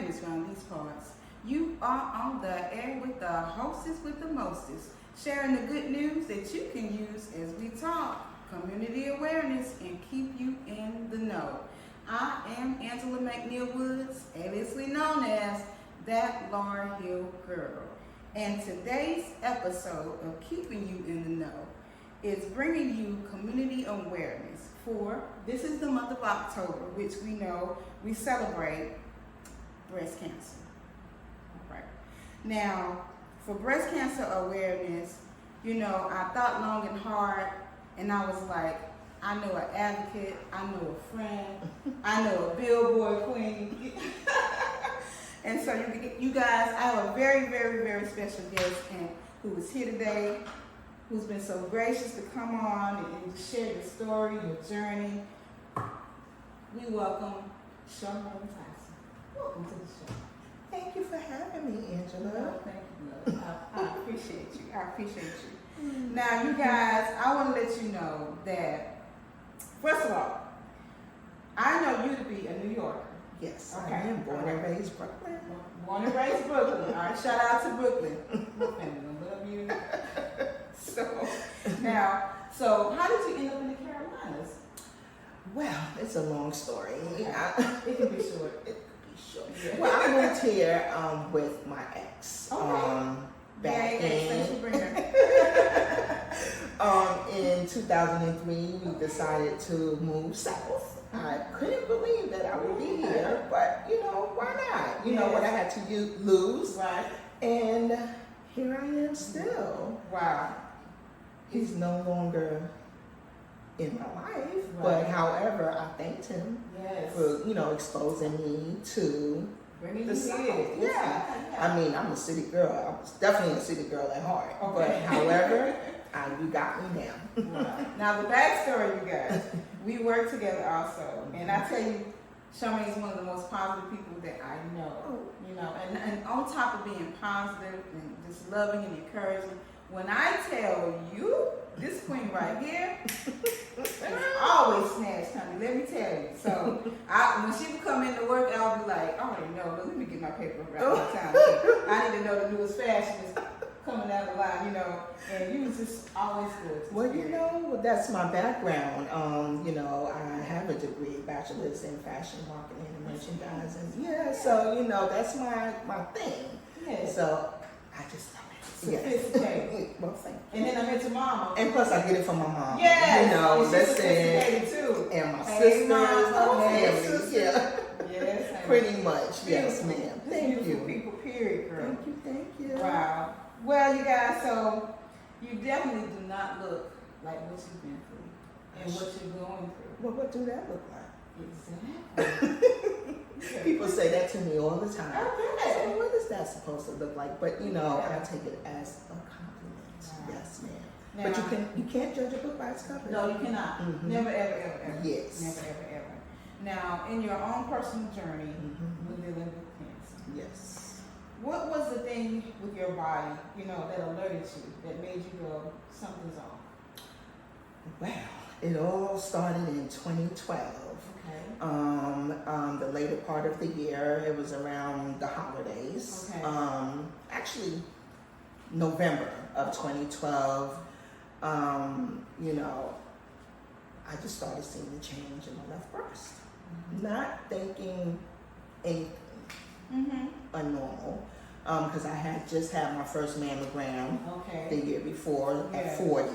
awareness around these parts. You are on the air with the hostess with the mostest, sharing the good news that you can use as we talk, community awareness, and keep you in the know. I am Angela McNeil Woods, famously known as That Laurel Hill Girl. And today's episode of Keeping You in the Know is bringing you community awareness for, this is the month of October, which we know we celebrate breast cancer. All right. Now, for breast cancer awareness, I thought long and hard, and I was like, I know an advocate, I know a friend, I know a billboard queen. And so you guys, I have a very, very, very special guest who is here today, who's been so gracious to come on and share your story, your journey. We welcome Charmaine Tyson. Welcome to the show. Thank you for having me, Angela. Oh, thank you, love. I appreciate you. I appreciate you. Now, you guys, I want to let you know that, first of all, I know you to be a New Yorker. Yes, Okay. I am born and raised Brooklyn. Born and raised Brooklyn. All right, shout out to Brooklyn. My family love you. So how did you end up in the Carolinas? Well, it's a long story. Okay. It can be short. It could be short. Yeah. Well, I moved here with my ex. Okay. Back in 2003, we decided to move south. I couldn't believe that I would be here, but why not? You know what I had to lose, Right. and here I am still. Wow. He's no longer in my life, Right. but however, I thanked him Yes. for exposing me to Bringing the you South. here. Yeah. I mean, I'm a city girl. I was definitely a city girl at heart. Okay. But however, you got me now. Wow. Now the backstory, you guys. We work together also, and I tell you, Charmaine is one of the most positive people that I know. And on top of being positive and just loving and encouraging, when I tell you, this queen right here, always snatch, honey. Let me tell you. So when she would come into work, I'll be like, I already know. Let me get my paper right on time. I need to know the newest fashion is coming down the line, And you was just always good. Well, that's my background. I have a degree, bachelor's in fashion marketing and merchandising. Yeah, so that's my thing. Yeah. So I just love it. Sophisticated. Well, thank you. And then I met your mama. And plus, I get it from my mom. Yes. And she's Listen. sophisticated too. And my Hey, sisters, Mom. whole Hey, family. sisters. Yeah. Yes. Pretty much. Yes, Beautiful. ma'am. Just Thank beautiful you. people, period, girl. Thank you. Wow. Well, you guys, so you definitely do not look like what you've been through and what you're going through. Well, what do that look like? Exactly. People say that to me all the time. Okay. So what is that supposed to look like? But I take it as a compliment. Wow. Yes, ma'am. Now, But you can't judge a book by its cover. No, you cannot. Mhm. Never, ever, ever, ever. Yes. Never, ever, ever. Now, in your own personal journey with dealing with cancer, Yes. what was the thing with your body, that alerted you, that made you go, something's off? Well, it all started in 2012. Okay. The later part of the year, it was around the holidays. Okay. Actually, November of 2012. I just started seeing the change in my left breast. Not thinking anything unnormal, because I had just had my first mammogram the year before at 40.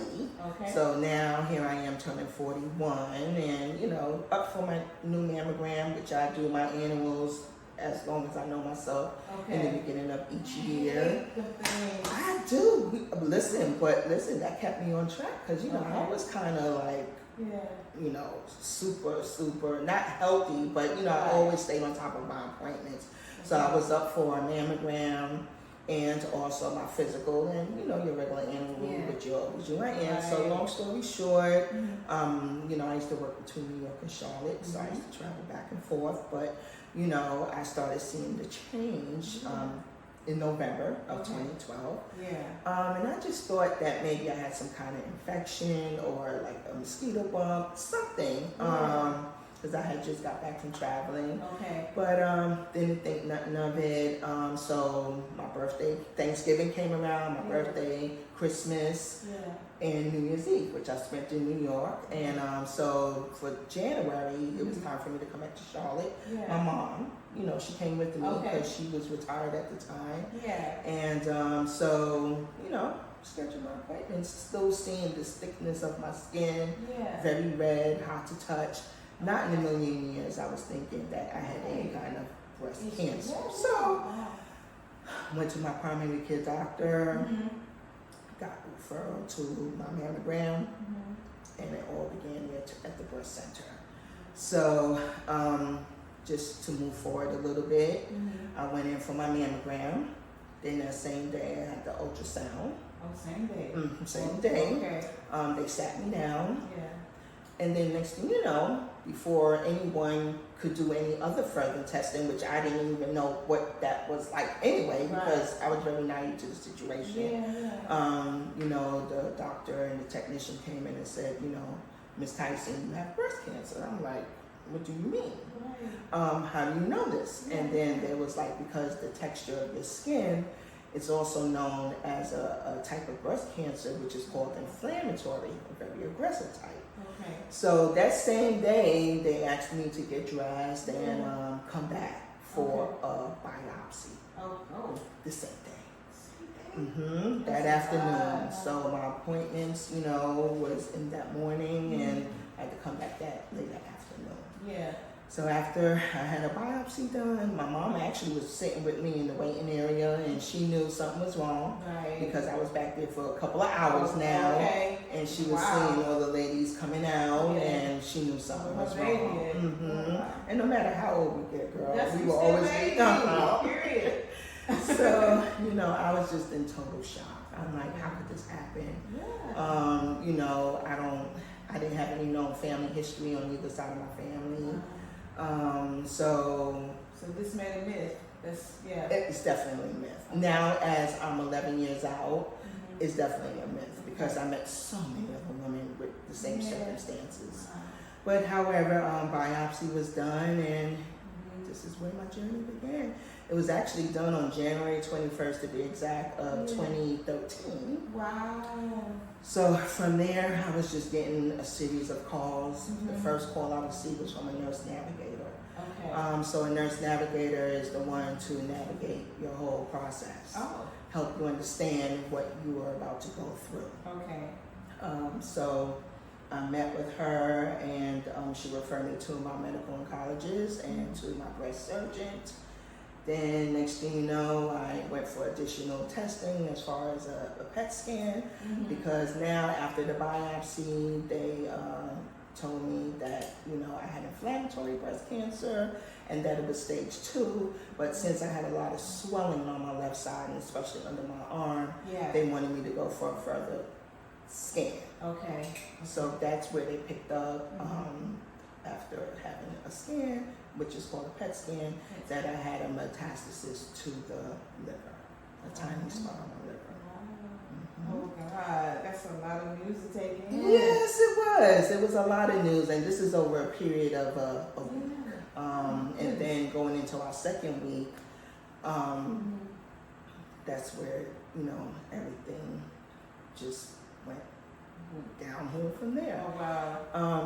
Okay. So now here I am turning 41, and up for my new mammogram, which I do my annuals as long as I know myself, in the beginning of each year. I do. Listen, that kept me on track because I was kind of like, super not healthy, but I always stayed on top of my appointments. So I was up for a mammogram and also my physical and your regular annual with your OBGYN. So long story short, I used to work between New York and Charlotte, so I used to travel back and forth, but I started seeing the change in November of 2012. And I just thought that maybe I had some kind of infection or like a mosquito bump, something. because I had just got back from traveling. Okay. But didn't think nothing of it. So my birthday, Thanksgiving came around, my birthday, Christmas, and New Year's Eve, which I spent in New York. And so for January, it was time for me to come back to Charlotte. My mom, you know, she came with me because she was retired at the time. And so, you know, scheduled my appointments, still seeing the thickness of my skin, very red, hot to touch. Not in a million years I was thinking that I had any kind of breast cancer. So went to my primary care doctor, got referral to my mammogram, and it all began at the breast center. So just to move forward a little bit, I went in for my mammogram. Then that same day I had the ultrasound. Oh, same day. Same day. They sat me down. And then next thing you know, before anyone could do any other further testing, which I didn't even know what that was like anyway, because I was very naive to the situation. You know, the doctor and the technician came in and said, you know, Miss Tyson, you have breast cancer. I'm like, what do you mean? How do you know this? And then there was like, because the texture of your skin, it's also known as a type of breast cancer, which is called inflammatory, a very aggressive type. So that same day, they asked me to get dressed and come back for a biopsy. The same day. That afternoon. So my appointments, you know, was in that morning, and I had to come back that late afternoon. So after I had a biopsy done, my mom actually was sitting with me in the waiting area, and she knew something was wrong because I was back there for a couple of hours now, and she was seeing all the ladies coming out, and she knew something was wrong. And no matter how old we get, girl, we will always be period. So, you know, I was just in total shock. I'm like, how could this happen? You know, I didn't have any known family history on either side of my family. So this made a myth. It's definitely a myth. Now, as I'm 11 years out, it's definitely a myth because I met so many other women with the same circumstances. But however, biopsy was done, and this is where my journey began. It was actually done on January 21st, to be exact, of 2013. Wow. So from there, I was just getting a series of calls. The first call I received was from a nurse navigator. So a nurse navigator is the one to navigate your whole process. Help you understand what you are about to go through. So I met with her, and she referred me to my medical oncologist and to my breast surgeon. Then next thing you know, I went for additional testing as far as a PET scan, because now after the biopsy, they told me that, you know, I had inflammatory breast cancer and that it was stage 2. But since I had a lot of swelling on my left side, and especially under my arm, they wanted me to go for a further scan. So that's where they picked up after having a scan, which is called a PET scan, that I had a metastasis to the liver, a tiny spot on my liver. Oh God, that's a lot of news to take in. Yes, it was. It was a lot of news, and this is over a period of a week. And then going into our second week, that's where, you know, everything just went downhill from there.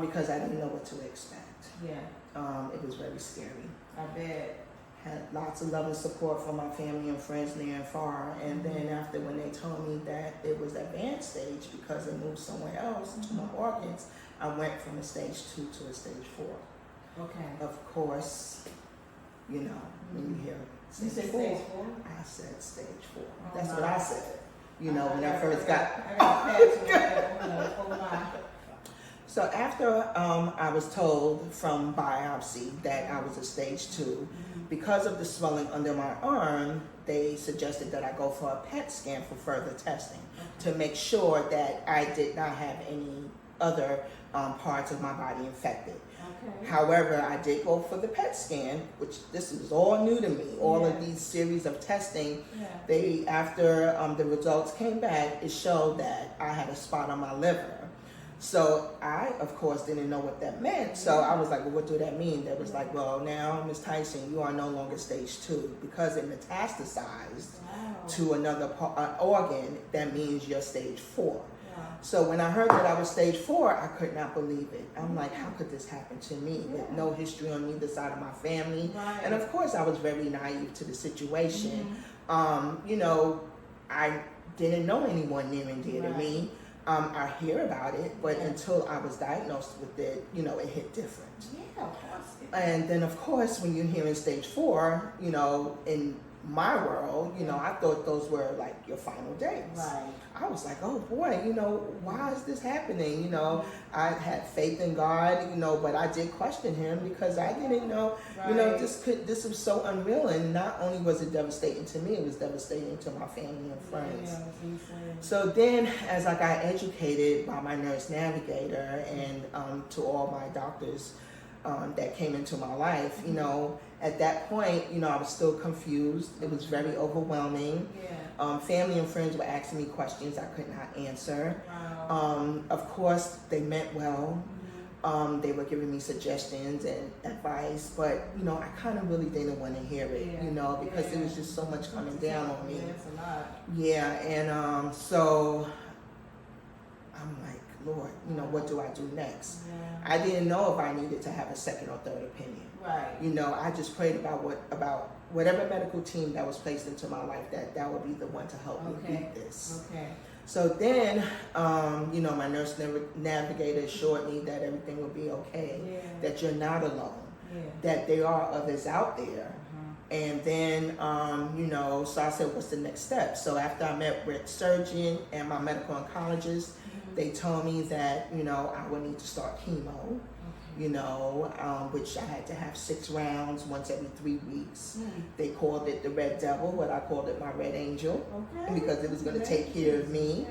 Because I didn't know what to expect. It was very scary. I bet. Had lots of love and support from my family and friends near and far. And then after, when they told me that it was advanced stage because it moved somewhere else to my organs, I went from a stage 2 to a stage 4. Of course, you know, when you hear stage 4, stage 4? I said stage 4. That's what I said. You know, when I first got. So after I was told from biopsy that I was a stage 2, because of the swelling under my arm, they suggested that I go for a PET scan for further testing to make sure that I did not have any other parts of my body infected. However, I did go for the PET scan, which this was all new to me. All of these series of testing, they, after the results came back, it showed that I had a spot on my liver. So I, of course, didn't know what that meant. So I was like, well, what do that mean? That was like, well, now, Ms. Tyson, you are no longer stage 2 because it metastasized to another organ. That means you're stage 4. So when I heard that I was stage 4, I could not believe it. I'm like, how could this happen to me with no history on either side of my family? And of course, I was very naive to the situation. You know, I didn't know anyone near and dear to me. I hear about it, but until I was diagnosed with it, you know, it hit different. Yeah, of course. And then, of course, when you're hearing stage 4, you know, in my world, you know, I thought those were like your final days. Right. I was like, oh boy, you know, why is this happening? You know, I had faith in God, you know, but I did question him because I didn't know, you know, this was so unreal. And not only was it devastating to me, it was devastating to my family and friends. So then as I got educated by my nurse navigator and to all my doctors that came into my life, you know, at that point, you know, I was still confused. It was very overwhelming. Family and friends were asking me questions I could not answer. Of course, they meant well. They were giving me suggestions and advice, but, you know, I kind of really didn't want to hear it, you know, because it was just so much coming down on me. And so I'm like, Lord, you know, what do I do next? I didn't know if I needed to have a second or third opinion. You know, I just prayed about whatever medical team that was placed into my life, that would be the one to help me beat this. So then, you know, my nurse navigator assured me that everything would be okay, that you're not alone, that there are others out there. And then, you know, so I said, what's the next step? So after I met with surgeon and my medical oncologist, they told me that, you know, I would need to start chemo, you know, which I had to have 6 rounds once every 3 weeks. They called it the Red Devil, but I called it my Red Angel because it was going to take care of me.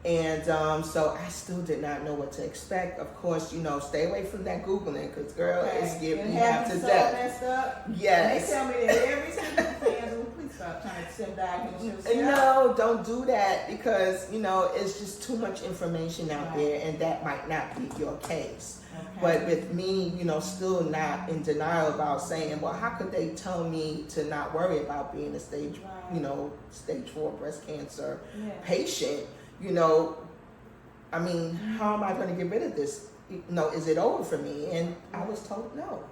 And so I still did not know what to expect. Of course, you know, stay away from that Googling because, girl, it's scared me half to death. Yes. They tell me that every single fan, please stop trying to self-diagnose yourself. No, don't do that because, you know, it's just too much information out there and that might not be your case. But with me, you know, still not in denial about saying, well, how could they tell me to not worry about being a stage 4 breast cancer patient? You know, I mean, how am I going to get rid of this? You know, is it over for me? And I was told no.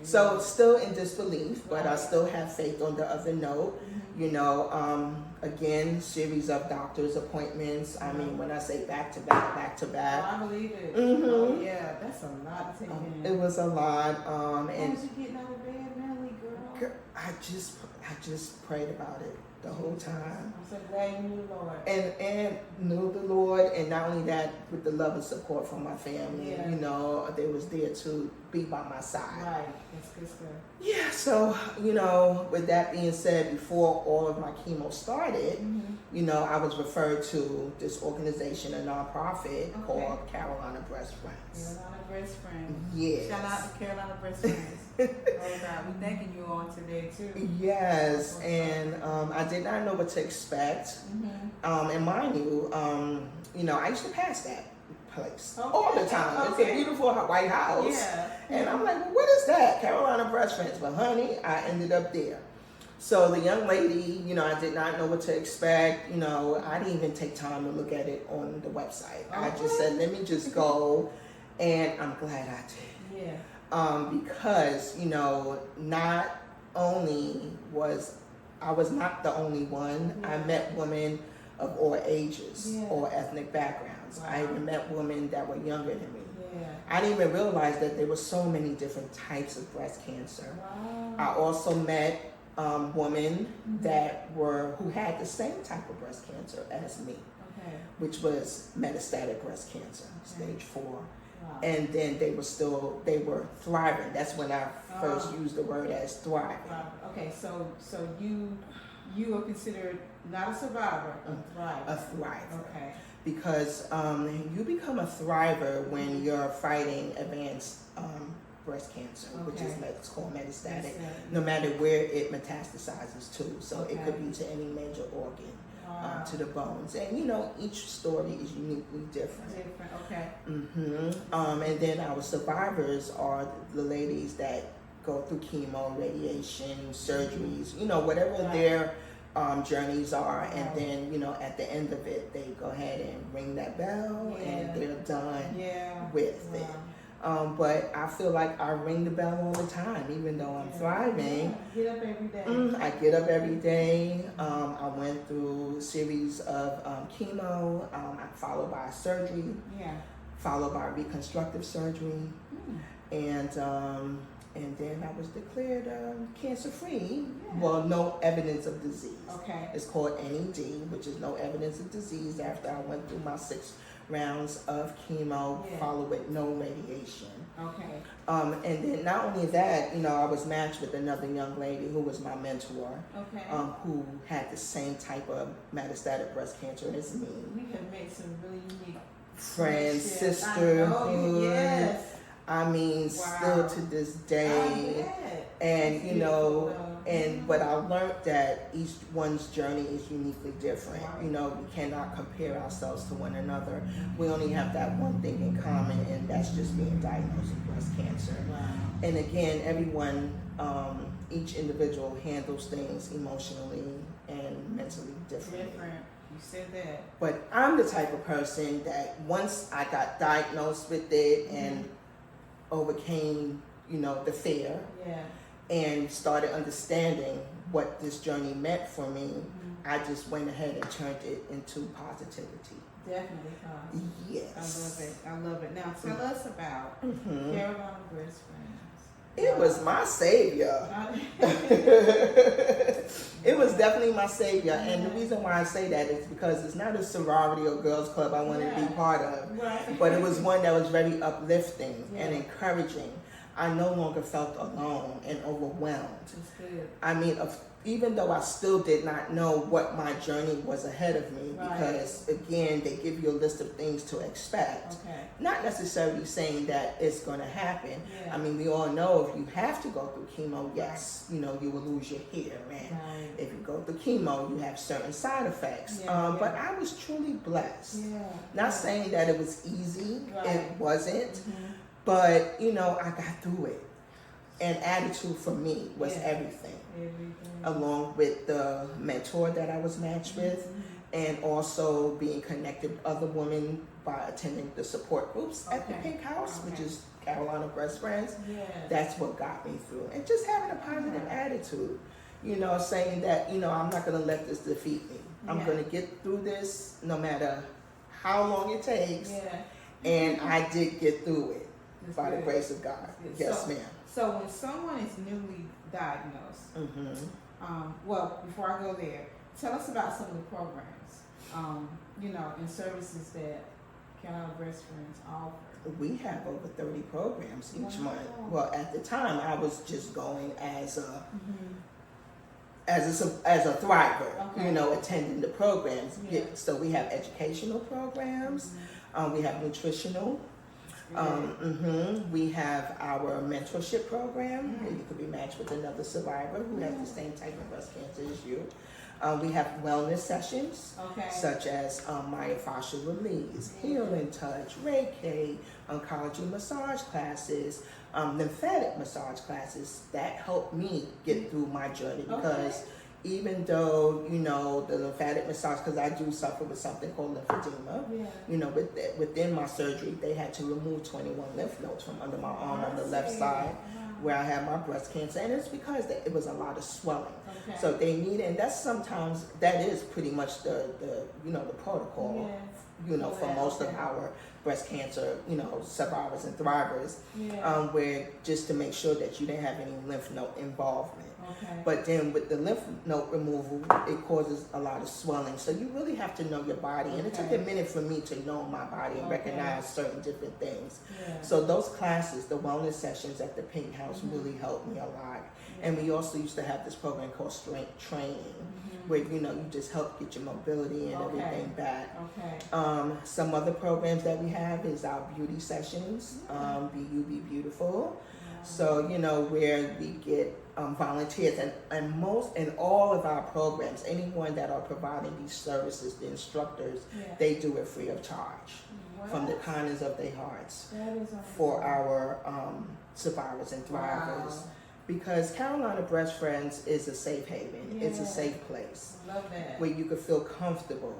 So still in disbelief, but I still have faith on the other note. You know, again, series of doctor's appointments. I mean, when I say back to back. I believe it. Oh, yeah, that's a lot to take in. It was a lot. And was you getting out of bed, Melly, girl? I just prayed about it the whole time. I'm so glad you knew the Lord. And knew the Lord, and not only that, with the love and support from my family, you know, they was there to be by my side. Right, that's good stuff. Yeah, so, you know, with that being said, before all of my chemo started, you know, I was referred to this organization, a nonprofit called Carolina Breast Friends. Carolina Breast Friends. Yes. Shout out to Carolina Breast Friends. Oh God, we're thanking you on today too. Yes, and I did not know what to expect. And mind you, you know, I used to pass that place all the time. It's a beautiful white house. And I'm like, well, what is that? Carolina Breast Friends. But honey, I ended up there. So the young lady, you know, I did not know what to expect. You know, I didn't even take time to look at it on the website. I just said, let me just go. And I'm glad I did. Because, you know, not only was I was not the only one. I met women of all ages, all ethnic backgrounds. I even met women that were younger than me. I didn't even realize that there were so many different types of breast cancer. I also met women that who had the same type of breast cancer as me, which was metastatic breast cancer, stage 4. And then they were thriving. That's when I first used the word as thriving. Okay, so you are considered not a survivor, a thriver. A thriver. Okay. Because you become a thriver when you're fighting advanced breast cancer, which is it's called metastatic, no matter where it metastasizes to. So it could be to any major organ. to the bones. And each story is uniquely different. Okay. And then our survivors are the ladies that go through chemo, radiation, surgeries, whatever their journeys are, and then at the end of it, they go ahead and ring that bell, and they're done with it. But I feel like I ring the bell all the time, even though I'm thriving. Get up every day. I get up every day. I went through a series of chemo, followed by surgery, followed by reconstructive surgery, and then I was declared cancer-free. Well, no evidence of disease. Okay. It's called NED, which is no evidence of disease, after I went through my 6 rounds of chemo, followed with no radiation. Okay. And then not only that, I was matched with another young lady who was my mentor, who had the same type of metastatic breast cancer as me. We have made some really unique friends, sisterhood. Yes. I mean, still to this day. And but I learned that each one's journey is uniquely different. We cannot compare ourselves to one another. We only have that one thing in common, and that's just being diagnosed with breast cancer. And again, everyone, each individual handles things emotionally and mentally differently. You said that. But I'm the type of person that once I got diagnosed with it and overcame, the fear, and started understanding what this journey meant for me, I just went ahead and turned it into positivity. Definitely. Yes. I love it. Now tell us about Carolina Breast Friends. It was my savior. It was definitely my savior. And the reason why I say that is because it's not a sorority or girls club I wanted to be part of, but it was one that was very uplifting and encouraging. I no longer felt alone and overwhelmed. That's good. I mean, even though I still did not know what my journey was ahead of me, because again, they give you a list of things to expect. Not necessarily saying that it's going to happen. I mean, we all know if you have to go through chemo, yes, you will lose your hair. And if you go through chemo, you have certain side effects. But I was truly blessed. Not saying that it was easy. It wasn't. But, I got through it. And attitude for me was everything. Along with the mentor that I was matched with, and also being connected with other women by attending the support groups at the Pink House, which is Carolina Breast Friends. That's what got me through. And just having a positive attitude, saying that, I'm not going to let this defeat me. I'm going to get through this no matter how long it takes. And I did get through it by the grace of God. Yes, ma'am. So when someone is newly diagnosed, well, before I go there, tell us about some of the programs, and services that Carolina Breast Friends offer. We have over 30 programs each month. Well, at the time, I was just going as a thriver, attending the programs. So we have educational programs. We have nutritional. We have our mentorship program, where you could be matched with another survivor who has the same type of breast cancer as you. We have wellness sessions, such as myofascial release, healing touch, Reiki, oncology massage classes, lymphatic massage classes. That helped me get through my journey, because even though, the lymphatic massage, because I do suffer with something called lymphedema, within my surgery, they had to remove 21 lymph nodes from under my arm on the left side where I had my breast cancer. And it's because it was a lot of swelling. So they need, and that is pretty much the protocol, for most of our breast cancer, survivors and thrivers, where just to make sure that you didn't have any lymph node involvement. But then with the lymph node removal, it causes a lot of swelling. So you really have to know your body. And it took a minute for me to know my body and recognize certain different things. So those classes, the wellness sessions at the Pink House, really helped me a lot. And we also used to have this program called strength training, where, you just help get your mobility and everything back. Some other programs that we have is our beauty sessions, Be You Be Beautiful. So, you know, where we get volunteers and all of our programs, anyone that are providing these services, the instructors, they do it free of charge from the kindness of their hearts for our survivors and thrivers. Wow. Because Carolina Breast Friends is a safe haven. It's a safe place. Love that. Where you can feel comfortable.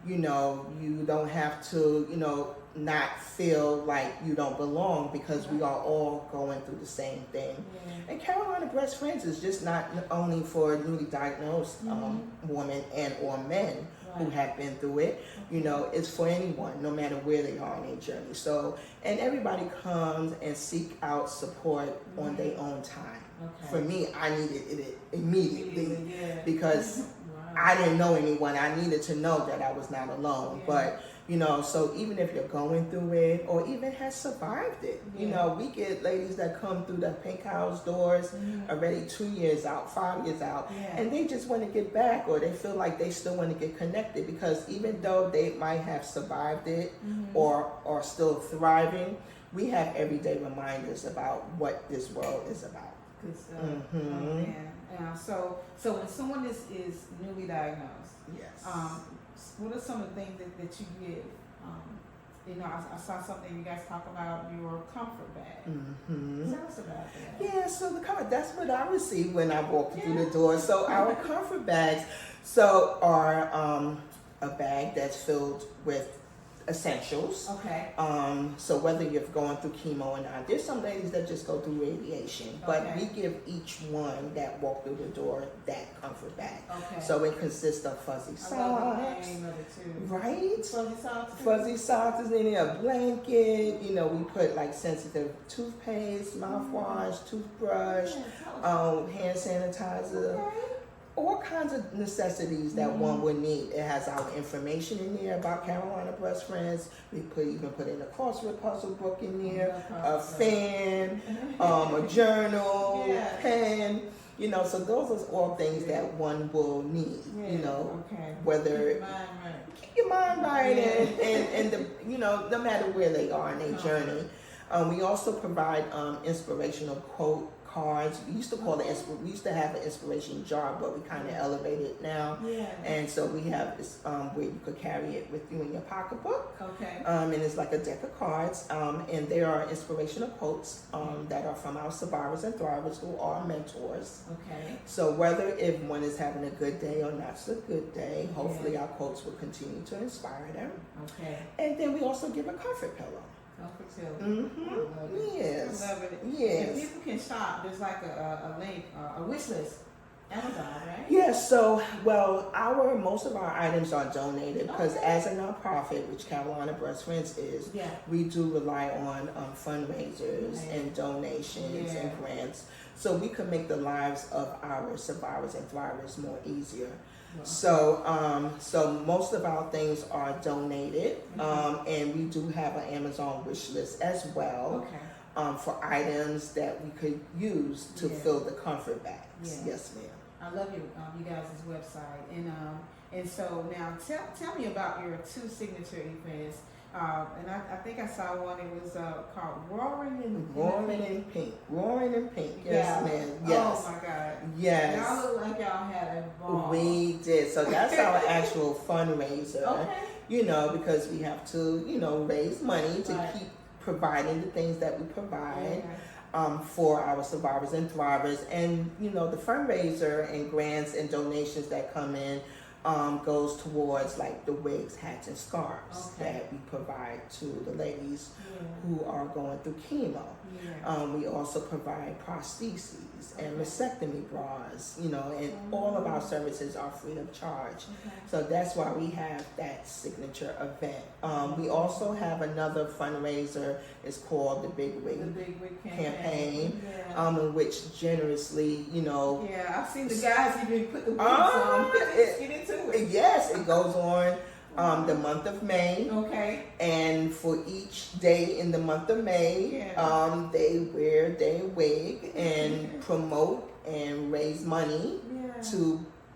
You know, you don't have to, you know, not feel like you don't belong because we are all going through the same thing. And Carolina Breast Friends is just not only for newly diagnosed women and or men who have been through it. You know, it's for anyone, no matter where they are in their journey. So, and everybody comes and seek out support on their own time. For me, I needed it immediately because I didn't know anyone. I needed to know that I was not alone. But, you know, so even if you're going through it or even has survived it, you know, we get ladies that come through the Pink House doors already 2 years out, 5 years out, and they just want to get back, or they feel like they still want to get connected, because even though they might have survived it or are still thriving, we have everyday reminders about what this world is about. Oh, man. So when someone is newly diagnosed, what are some of the things that you give? You know, I saw something you guys talk about, your comfort bag. Tell us about that. Yeah, so the comfort, that's what I received when I walked through the door. So our comfort bags are a bag that's filled with essentials. So whether you're going through chemo or not, there's some ladies that just go through radiation, but we give each one that walk through the door that comfort bag. So it consists of fuzzy socks, right? Fuzzy socks is in there, a blanket. You know, we put like sensitive toothpaste, mouthwash, toothbrush, hand sanitizer. All kinds of necessities that one would need. It has our information in there about Carolina Breast Friends. We even put in a crossword puzzle book in there, a fan, a journal, pen. You know, so those are all things that one will need. You know, whether keep your mind right and the, you know, no matter where they are in their journey. We also provide inspirational quote cards. We used to call we used to have an inspiration jar, but we kind of elevated it now. And so we have this where you could carry it with you in your pocketbook. And it's like a deck of cards. And there are inspirational quotes that are from our survivors and thrivers who are mentors. So whether if one is having a good day or not so good day, hopefully our quotes will continue to inspire them. And then we also give a comfort pillow. Yes. I love it. Yes. And people can shop. There's like a link, a wish list. Amazon, right? Yes. So, well, most of our items are donated because as a nonprofit, which Carolina Breast Friends is, we do rely on fundraisers and donations and grants, so we can make the lives of our survivors and thrivers more easier. So most of our things are donated, and we do have an Amazon wish list as well for items that we could use to fill the comfort bags. Yes, ma'am. I love you guys' website, and so now tell me about your 2 signature events. And I think I saw one. It was called Roaring in Pink. Roaring in Pink. Yes, ma'am. Yes. Oh my God. Yes. Y'all look like y'all had a ball. We did. So that's our actual fundraiser. You know, because we have to, you know, raise money to keep providing the things that we provide. For our survivors and thrivers, and you know, the fundraiser and grants and donations that come in goes towards like the wigs, hats, and scarves that we provide to the ladies who are going through chemo. We also provide prostheses and mastectomy bras, you know, and all of our services are free of charge. So that's why we have that signature event. We also have another fundraiser. It's called the Big Wig Campaign, in which generously, you know. Yeah, I've seen the guys even put the wigs on. Get into it. Yes, it goes on. The month of May. And for each day in the month of May, they wear their wig and promote and raise money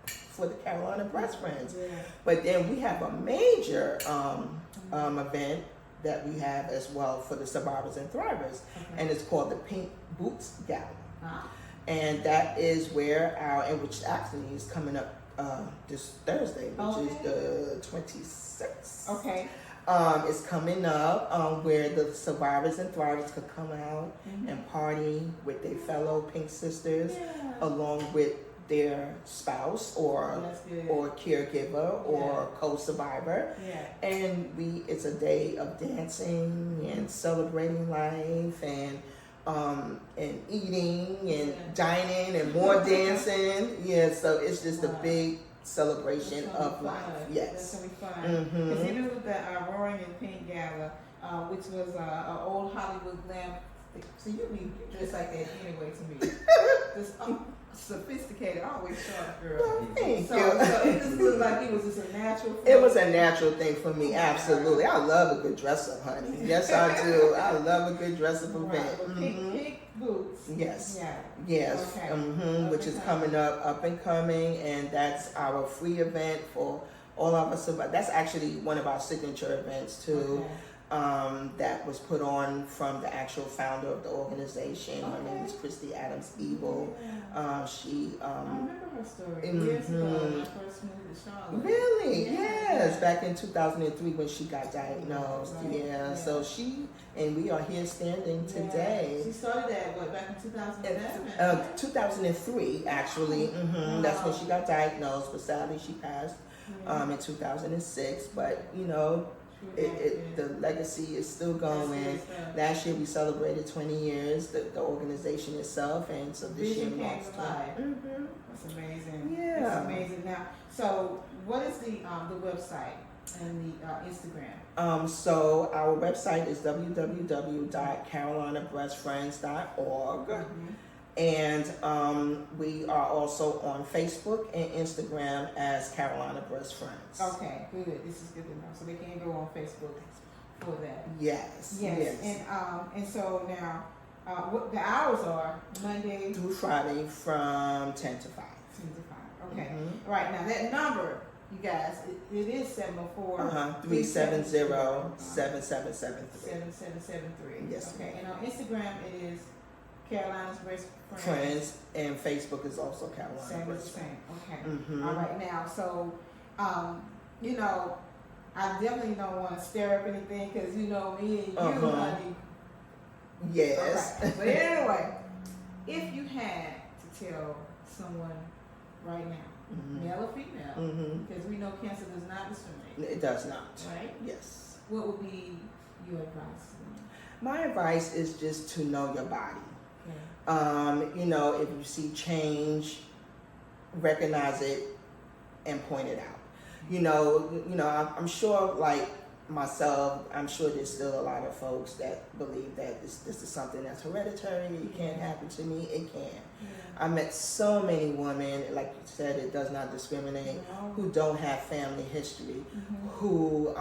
for the Carolina Breast Friends. But then we have a major event that we have as well for the survivors and thrivers, and it's called the Pink Boots Gala. And that is where which actually is coming up this Thursday, which is the 26th. Okay. It's coming up where the survivors and thrivers could come out and party with their fellow Pink sisters, along with their spouse or caregiver or co-survivor. And it's a day of dancing and celebrating life and eating and dining and more dancing. So it's just a big celebration of life. Yes. That's gonna be fun. Because even with the Roaring in Pink Gala, which was an old Hollywood glam. So you be dressed like that anyway to me. Just sophisticated, always sharp, girl. Well, thank you. So it just looked like it was just a natural thing. It was a natural thing for me, absolutely. I love a good dress up, honey. Yes, I do. I love a good dress up event. Pink boots. Yes. Yes. Which is coming up and coming, and that's our free event for all of us. That's actually one of our signature events too. That was put on from the actual founder of the organization. Her name is Adams-Ebel. She I remember her story years ago when I first moved to Charlotte. Really? Yes. Back in 2003 when she got diagnosed. So and we are here standing today. She started that back in 2007? 2003 actually. That's when she got diagnosed, but sadly she passed in 2006. But the legacy is still going. Last year we celebrated 20 years, the organization itself, and so this year marks live. That's amazing. Yeah. That's amazing. Now, so what is the website and the Instagram? So our website is www.carolinabreastfriends.org. And we are also on Facebook and Instagram as Carolina Breast Friends. Okay, good. This is good to know. So they can go on Facebook for that. Yes. And so now, what the hours are Monday through Friday from 10 to 5. 10 to 5. Okay. Right now, that number, you guys, it is 704-370-7773. 7773. Yes. Okay. And on Instagram, it is Carolina's Breast Friends, and Facebook is also Carolina Breast Friends. Okay. All right. Now, so, I definitely don't want to stir up anything because me and you, honey. Yes. Okay. But anyway, if you had to tell someone right now, male or female, because we know cancer does not discriminate. It does not. Right? Yes. What would be your advice to them? My advice is just to know your body. If you see change, recognize it and point it out. I'm sure, like myself, I'm sure there's still a lot of folks that believe that this is something that's hereditary. It can't happen to me. It can. I met so many women, like you said, it does not discriminate, who don't have family history, who,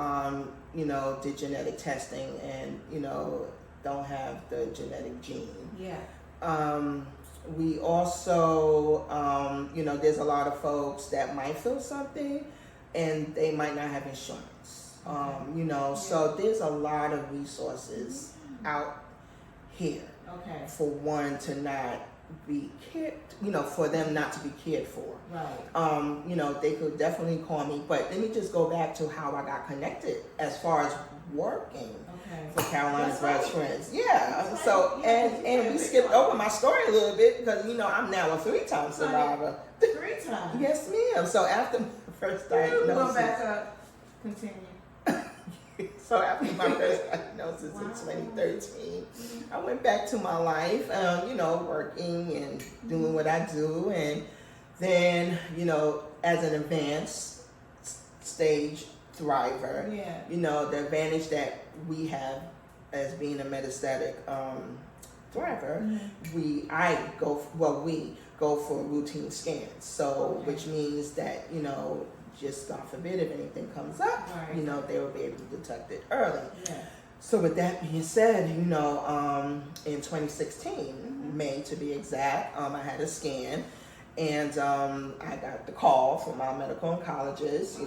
did genetic testing and, don't have the genetic gene. We also, there's a lot of folks that might feel something and they might not have insurance. So there's a lot of resources out here for one to not be cared, for them not to be cared for. Right. They could definitely call me, but let me just go back to how I got connected as far as working for Carolina's Breast Friends. So and we skipped over my story a little bit because I'm now a 3-time survivor. 3 times? Yes, ma'am. So after my first diagnosis, go back up. Continue. So after my first diagnosis in 2013, I went back to my life, working and doing what I do, and then as an advanced stage thriver, the advantage that we have as being a metastatic thriver, we go for routine scans. So which means that just God forbid if anything comes up, they will be able to detect it early. So with that being said, in 2016, May to be exact, I had a scan. And I got the call from my medical oncologist,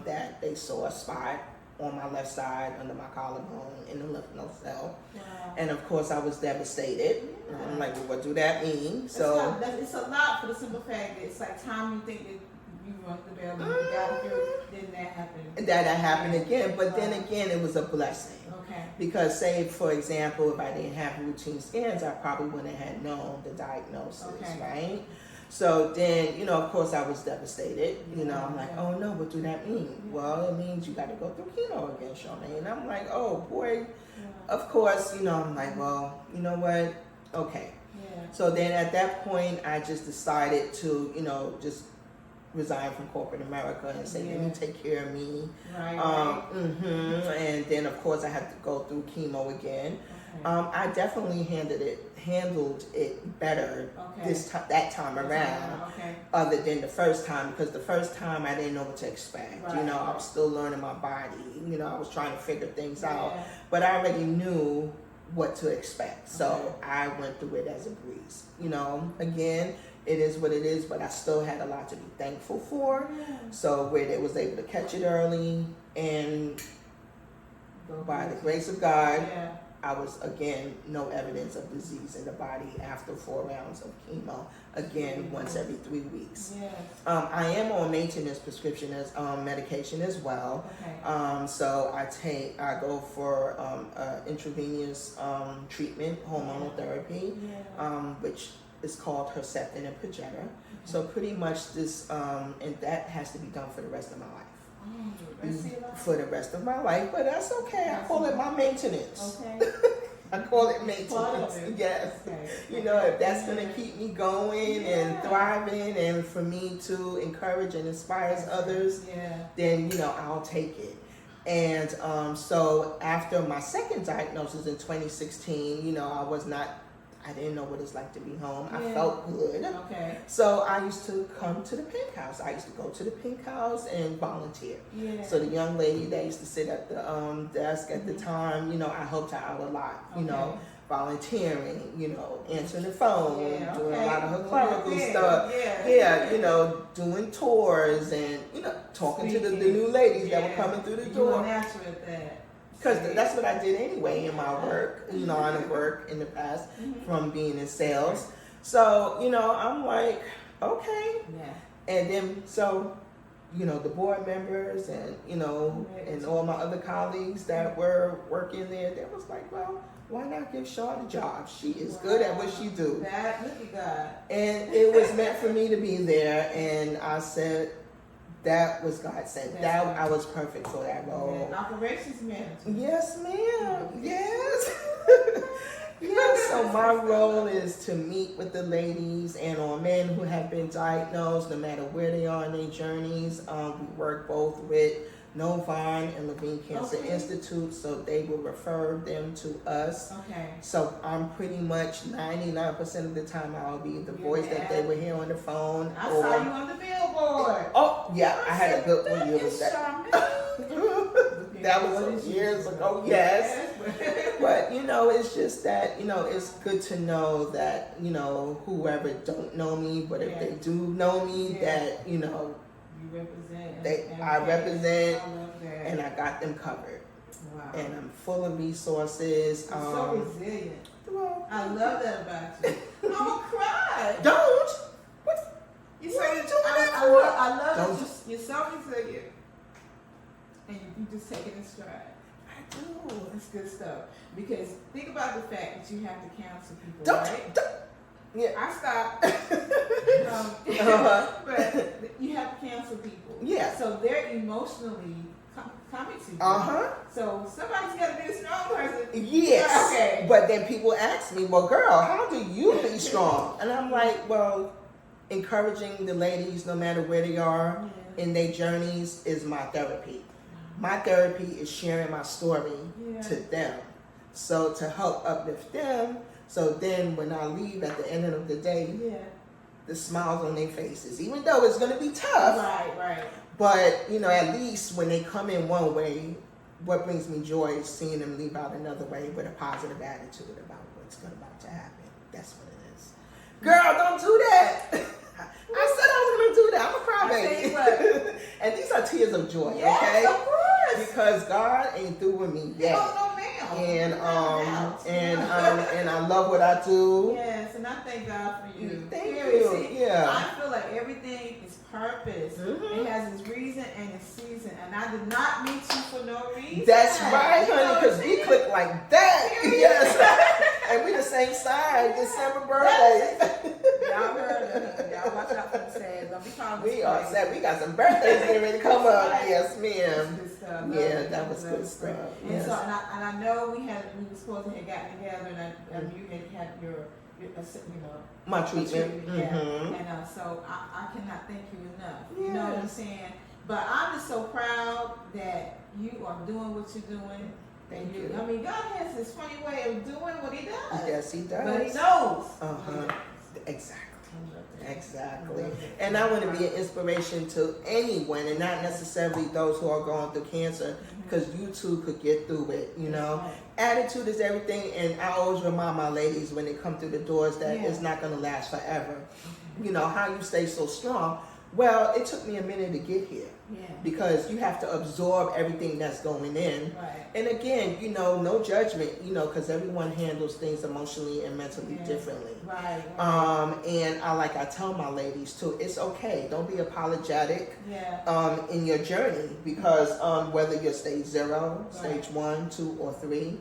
that they saw a spot on my left side, under my collarbone, in the lymph node cell. Wow. And of course, I was devastated. Yeah. I'm like, well, what do that mean? So It's a lot for the simple fact that it's like time you think that you rung the bell, and you got through, then that happened. that happened again. But then again, it was a blessing. Okay. Because say, for example, if I didn't have routine scans, I probably wouldn't have known the diagnosis, Okay. right? So then, you know, of course I was devastated. You know, I'm like, oh no, what do that mean? Well, it means you got to go through chemo again, Charmaine. And I'm like, oh boy. Yeah. Of course, you know, I'm like, well, you know what? Okay. Yeah. So then at that point, I just decided to, you know, just resign from corporate America and say, let me take care of me. Right. And then of course I had to go through chemo again. Okay. I definitely handled it better Okay. that time around, Okay. other than the first time, because the first time I didn't know what to expect. Right. You know, I was still learning my body. You know, I was trying to figure things out, Yeah. but I already knew what to expect. So Okay. I went through it as a breeze. You know, again, it is what it is, but I still had a lot to be thankful for. Yeah. So where they was able to catch it early, and by the grace of God, Yeah. I was, again, no evidence of disease in the body after 4 rounds of chemo, again, once every 3 weeks. Yes. I am on maintenance prescription as medication as well. Okay. So I go for intravenous treatment, hormonal therapy, Yeah. which is called Herceptin and Perjeta. So pretty much this, and that has to be done for the rest of my life. For the rest of my life, but that's okay. I call it my maintenance. Okay. I call it Part maintenance. of it. Yes. Okay. You know, if that's gonna keep me going and thriving, and for me to encourage and inspire others, Yeah. then you know I'll take it. And so after my second diagnosis in 2016, you know, I didn't know what it's like to be home. I Yeah. felt good. Okay. So I used to come to the Pink House. I used to go to the Pink House and volunteer. Yeah. So the young lady that used to sit at the desk at the time, you know, I helped her out a lot, you know, volunteering, you know, answering the phone, doing a lot of her clerical stuff. Yeah, you know, doing tours and, you know, talking to the new ladies that were coming through the You were door. natural at that. Because that's what I did anyway in my work, you know, line of work in the past from being in sales. So, you know, I'm like, okay. Yeah. And then, so, you know, the board members and, you know, and all my other colleagues that were working there, they was like, well, why not give Shaw the job? She is good at what she do. That, look at God. And it was meant for me to be there. And I said, that was God said. That I was perfect for that role. Operations manager. Yes, ma'am. Yes. Yes. So my role is to meet with the ladies and or men who have been diagnosed, no matter where they are in their journeys. We work both with Novine and Levine Cancer Institute, so they will refer them to us. Okay. So I'm pretty much 99% of the time I'll be the voice that they will hear on the phone. I saw you on the billboard. Oh, yeah, I had a good one. It's That was some years ago, yes. But, you know, it's just that, you know, it's good to know that, you know, whoever don't know me, but if they do know me, that, you know, you represent. I represent, I love that. and I got them covered. Wow. And I'm full of resources. You're so resilient. Well, I love that about you. I'm gonna cry. Don't. What? You What say are you doing that I for? love Don't. that you're so resilient, and you just take it in stride. I do. That's good stuff. Because think about the fact that you have to counsel people, Don't. right? Yeah. I stopped. But you have to counsel people. Yeah. So they're emotionally coming to you. So somebody's got to be a strong person. Yes. Okay. But then people ask me, well, girl, how do you be strong? And I'm like, well, encouraging the ladies, no matter where they are in their journeys, is my therapy. My therapy is sharing my story to them. So to help uplift them. So then when I leave at the end of the day, the smiles on their faces, even though it's going to be tough. Right. But, you know, at least when they come in one way, what brings me joy is seeing them leave out another way with a positive attitude about what's about to happen. That's what it is. Girl, don't do that. I said I was going to do that. I'm a crybaby. And these are tears of joy, okay? Of course. because God ain't through with me yet. Oh, no, ma'am. And I love what I do. Yes, and I thank God for you. Thank Period. you. See, Yeah. I feel like everything is purpose. Mhm. It has its reason and its season. And I did not meet you for no reason. That's right, You know honey, what because I'm we saying? click like that. Period. Yes. And we the same sign, December birthday. Y'all heard it. Y'all watch out for the sad. Don't be calling We us are crazy. sad. We got some birthdays getting ready to come up. Right. Yes, That's ma'am. good stuff. Yeah, that was good stuff. And Yes. so, and I know we were supposed to have gotten together, and you had your My treatment. yeah. Mhm. And so I cannot thank you enough. You know what I'm Yes. saying? But I'm just so proud that you are doing what you're doing. Thank you. I mean, God has this funny way of doing what He does. Yes, he does. But He knows. Uh-huh. Exactly. I love that. Exactly. I love it. And I want to be an inspiration to anyone, and not necessarily those who are going through cancer, because you too could get through it, you know. Right. Attitude is everything, and I always remind my ladies when they come through the doors that Yeah. it's not going to last forever. You know, how you stay so strong. Well, it took me a minute to get here, Yeah. because you have to absorb everything that's going in. Right. And again, you know, no judgment, you know, because everyone handles things emotionally and mentally Yeah. differently. Right. And I tell my ladies too, it's okay. Don't be apologetic Yeah. in your journey, because whether you're stage 0, Right. stage 1, 2, or 3,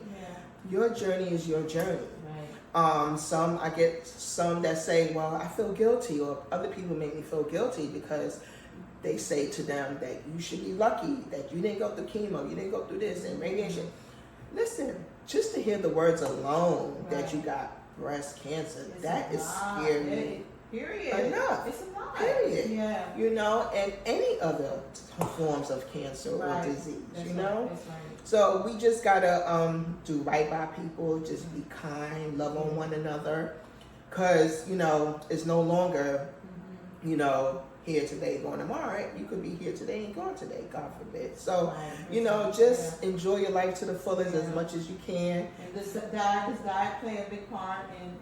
Yeah. your journey is your journey. Right. I get some that say, well, I feel guilty, or other people make me feel guilty because they say to them that you should be lucky that you didn't go through chemo, you didn't go through this and radiation. Listen, just to hear the words alone that Right. you got breast cancer, It's that a is lot. scary. Period. Enough. It's a lot. Period. Yeah. You know, and any other forms of cancer Right. or disease, That's you right. know? That's right. So we just gotta do right by people, just be kind, love on one another, cause you know it's no longer, you know, here today, going tomorrow. You could be here today and gone today, God forbid. So Right. you know, just enjoy your life to the fullest as Yeah. much as you can. And does diet play a big part in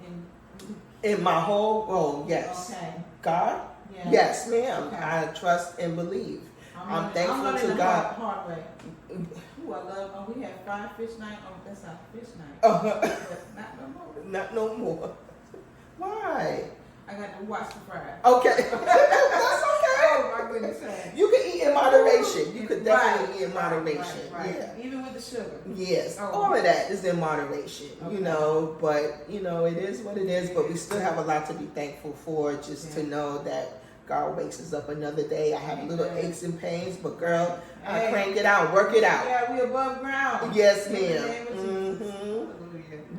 In my whole, oh yes, Okay. God, Yeah. yes, ma'am. Okay. I trust and believe. I'm thankful learning to the God. hard way. Ooh, I love. Oh, we had fried fish night. Oh, that's our fish night. Uh-huh. But not no more. Not no more. Why? I got to watch the fries. Okay. That's okay. Oh my goodness. You can eat in moderation. You could definitely Right. eat in moderation. Right. Yeah. Even with the sugar. Yes. Oh. All of that is in moderation. Okay. You know, but you know, it is what it is, but we still have a lot to be thankful for, just to Yeah. know that God wakes us up another day. I have little Amen. aches and pains, but girl, I Hey. crank it out, work it out. Yeah, we above ground. Yes, In the ma'am. name of Jesus. Mhm.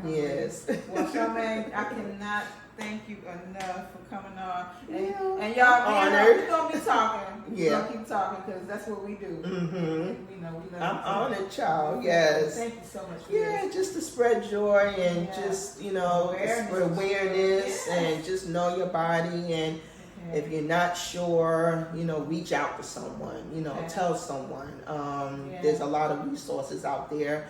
Hallelujah. Yes. Well, Charmaine, I cannot thank you enough for coming on. And, Yeah, and y'all, I'm we're going to be talking. Yeah. We're going to keep talking because that's what we do. Mm-hmm. We know we love I'm each other. honored, child. Yes. Thank you so much for Yeah, this. just to spread joy and Yeah. just, you know, Awareness. spread awareness Yeah. and just know your body. And Okay. if you're not sure, you know, reach out to someone, you know, Okay. tell someone. Yeah. There's a lot of resources out there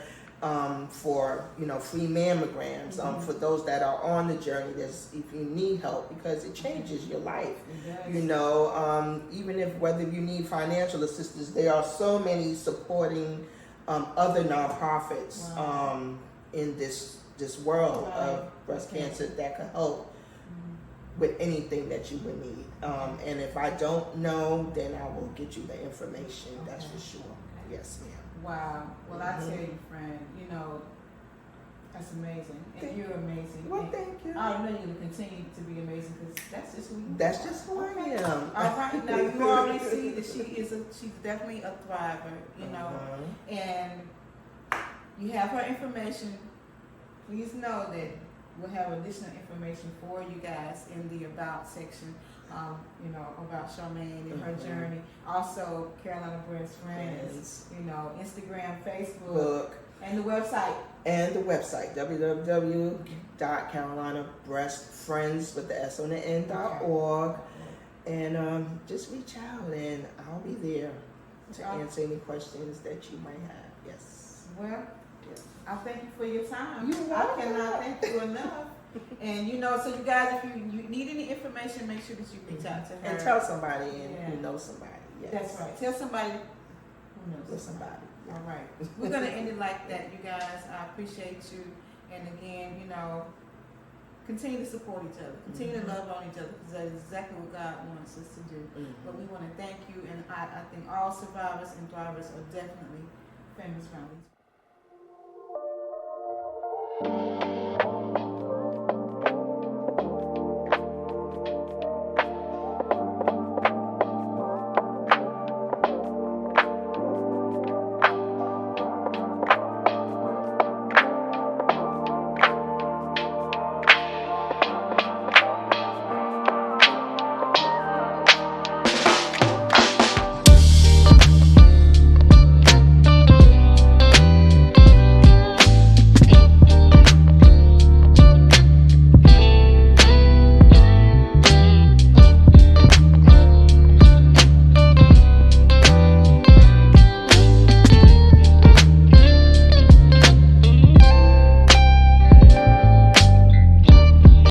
for, you know, free mammograms. Mhm. For those that are on the journey, there's, if you need help, because it changes your life. It does. You know, even if whether you need financial assistance, there are so many supporting other nonprofits Wow. in this world Right. of breast Okay. cancer that can help Mhm. with anything that you would need. And if I don't know, then I will get you the information. That's Okay. for sure. Okay. Yes, ma'am. Wow. Well, I Mhm. tell you, friend, you know, that's amazing. And Thank- you're amazing. Well, And thank you. I know you're going to continue to be amazing because that's just who you are. That's just who I Okay. am. All right. Now, you already see that she's definitely a thriver, you know. Uh-huh. And you have her information. Please know that we'll have additional information for you guys in the About section, you know, about Charmaine and her Mhm. journey. Also, Carolina Breast Friends, you know, Instagram, Facebook, Book. and the website. And the website, www.carolinabreastfriends with the S on the end.org. And just reach out and I'll be there to answer any questions that you might have. Yes. Well, Yes. I thank you for your time. You're I welcome. cannot thank you enough. And you know, so you guys, if you need any information, make sure that you reach out to her. And tell somebody and Yeah. you know somebody. Yes. That's right. Tell somebody who knows With somebody. All right. We're going to end it like that, you guys. I appreciate you. And again, you know, continue to support each other. Continue to love on each other because that is exactly what God wants us to do. But we want to thank you. And I think all survivors and thrivers are definitely famous families.